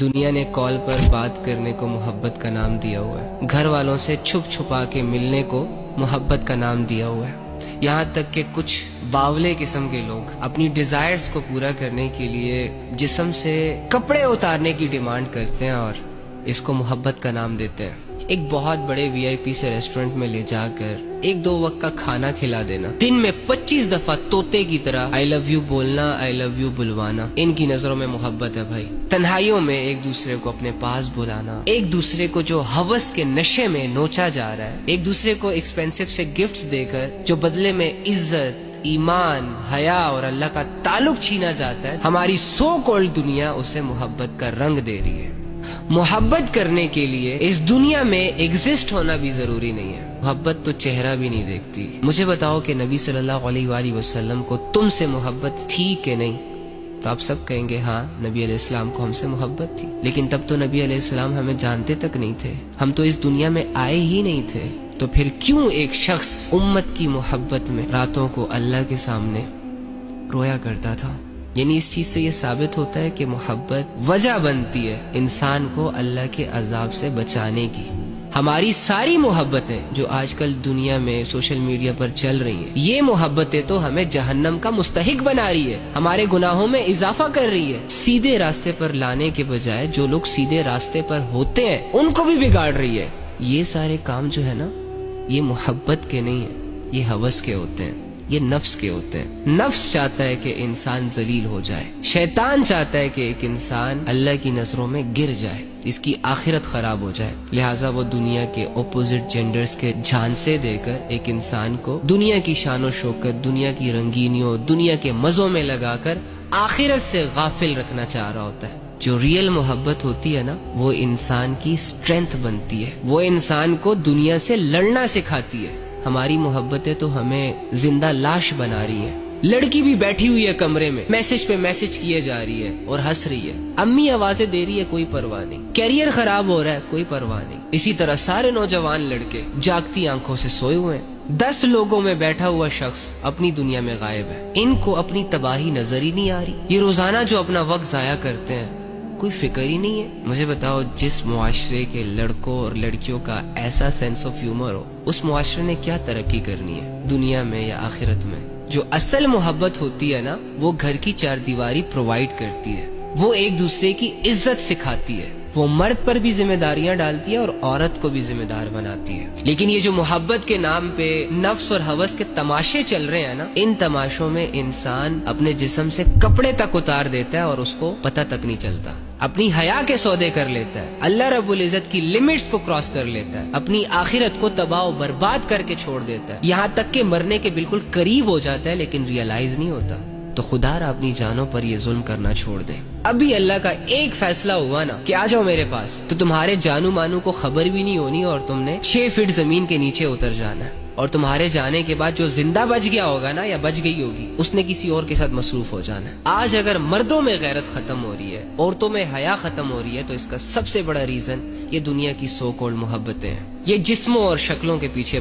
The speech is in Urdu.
دنیا نے کال پر بات کرنے کو محبت کا نام دیا ہوا ہے، گھر والوں سے چھپ چھپا کے ملنے کو محبت کا نام دیا ہوا ہے، یہاں تک کہ کچھ باولے قسم کے لوگ اپنی ڈیزائرز کو پورا کرنے کے لیے جسم سے کپڑے اتارنے کی ڈیمانڈ کرتے ہیں اور اس کو محبت کا نام دیتے ہیں۔ ایک بہت بڑے وی آئی پی سے ریسٹورنٹ میں لے جا کر 1-2 وقت کا کھانا کھلا دینا، دن میں 25 دفعہ طوطے کی طرح آئی لو یو بولنا، آئی لو یو بلوانا، ان کی نظروں میں محبت ہے بھائی۔ تنہائیوں میں ایک دوسرے کو اپنے پاس بلانا، ایک دوسرے کو جو ہوس کے نشے میں نوچا جا رہا ہے، ایک دوسرے کو ایکسپینسو سے گفٹس دے کر جو بدلے میں عزت، ایمان، حیا اور اللہ کا تعلق چھینا جاتا ہے، ہماری سو کالڈ دنیا اسے محبت کا رنگ دے رہی ہے۔ محبت کرنے کے لیے اس دنیا میں ایگزسٹ ہونا بھی ضروری نہیں ہے، محبت تو چہرہ بھی نہیں دیکھتی۔ مجھے بتاؤ کہ نبی صلی اللہ علیہ وآلہ وسلم کو تم سے محبت تھی کہ نہیں؟ تو آپ سب کہیں گے ہاں، نبی علیہ السلام کو ہم سے محبت تھی، لیکن تب تو نبی علیہ السلام ہمیں جانتے تک نہیں تھے، ہم تو اس دنیا میں آئے ہی نہیں تھے۔ تو پھر کیوں ایک شخص امت کی محبت میں راتوں کو اللہ کے سامنے رویا کرتا تھا؟ یعنی اس چیز سے یہ ثابت ہوتا ہے کہ محبت وجہ بنتی ہے انسان کو اللہ کے عذاب سے بچانے کی۔ ہماری ساری محبتیں جو آج کل دنیا میں سوشل میڈیا پر چل رہی ہیں، یہ محبتیں تو ہمیں جہنم کا مستحق بنا رہی ہے، ہمارے گناہوں میں اضافہ کر رہی ہے۔ سیدھے راستے پر لانے کے بجائے جو لوگ سیدھے راستے پر ہوتے ہیں ان کو بھی بگاڑ رہی ہے۔ یہ سارے کام جو ہے نا، یہ محبت کے نہیں ہیں، یہ ہوس کے ہوتے ہیں، یہ نفس کے ہوتے ہیں۔ نفس چاہتا ہے کہ انسان ذلیل ہو جائے، شیطان چاہتا ہے کہ ایک انسان اللہ کی نظروں میں گر جائے، اس کی آخرت خراب ہو جائے، لہٰذا وہ دنیا کے اپوزٹ جینڈرز کے جھانسے دے کر ایک انسان کو دنیا کی شان و شوکت، دنیا کی رنگینیوں، دنیا کے مزوں میں لگا کر آخرت سے غافل رکھنا چاہ رہا ہوتا ہے۔ جو ریئل محبت ہوتی ہے نا، وہ انسان کی اسٹرینتھ بنتی ہے، وہ انسان کو دنیا سے لڑنا سکھاتی ہے۔ ہماری محبتیں تو ہمیں زندہ لاش بنا رہی ہیں۔ لڑکی بھی بیٹھی ہوئی ہے کمرے میں، میسج پہ میسج کیے جا رہی ہے اور ہنس رہی ہے، امی آوازیں دے رہی ہے، کوئی پرواہ نہیں، کیریئر خراب ہو رہا ہے، کوئی پرواہ نہیں۔ اسی طرح سارے نوجوان لڑکے جاگتی آنکھوں سے سوئے ہوئے ہیں، 10 لوگوں میں بیٹھا ہوا شخص اپنی دنیا میں غائب ہے، ان کو اپنی تباہی نظر ہی نہیں آ رہی۔ یہ روزانہ جو اپنا وقت ضائع کرتے ہیں، کوئی فکر ہی نہیں ہے۔ مجھے بتاؤ، جس معاشرے کے لڑکوں اور لڑکیوں کا ایسا سینس آف ہیومر ہو، اس معاشرے نے کیا ترقی کرنی ہے، دنیا میں یا آخرت میں؟ جو اصل محبت ہوتی ہے نا، وہ گھر کی 4 دیواری پرووائڈ کرتی ہے، وہ ایک دوسرے کی عزت سکھاتی ہے، وہ مرد پر بھی ذمہ داریاں ڈالتی ہے اور عورت کو بھی ذمہ دار بناتی ہے۔ لیکن یہ جو محبت کے نام پہ نفس اور ہوس کے تماشے چل رہے ہیں نا، ان تماشوں میں انسان اپنے جسم سے کپڑے تک اتار دیتا ہے اور اس کو پتہ تک نہیں چلتا، اپنی حیا کے سودے کر لیتا ہے، اللہ رب العزت کی لمٹس کو کراس کر لیتا ہے، اپنی آخرت کو تباہ و برباد کر کے چھوڑ دیتا ہے، یہاں تک کہ مرنے کے بالکل قریب ہو جاتا ہے لیکن ریئلائز نہیں ہوتا۔ تو خدا را اپنی جانوں پر یہ ظلم کرنا چھوڑ دے۔ ابھی اللہ کا ایک فیصلہ ہوا نا کہ آ جاؤ میرے پاس، تو تمہارے جانو مانو کو خبر بھی نہیں ہونی اور تم نے 6 فٹ زمین کے نیچے اتر جانا ہے، اور تمہارے جانے کے بعد جو زندہ بچ گیا ہوگا نا یا بچ گئی ہوگی، اس نے کسی اور کے ساتھ مصروف ہو جانا ہے۔ آج اگر مردوں میں غیرت ختم ہو رہی ہے، عورتوں میں حیا ختم ہو رہی ہے، تو اس کا سب سے بڑا ریزن یہ دنیا کی سو کالڈ محبتیں ہیں، یہ جسموں اور شکلوں کے پیچھے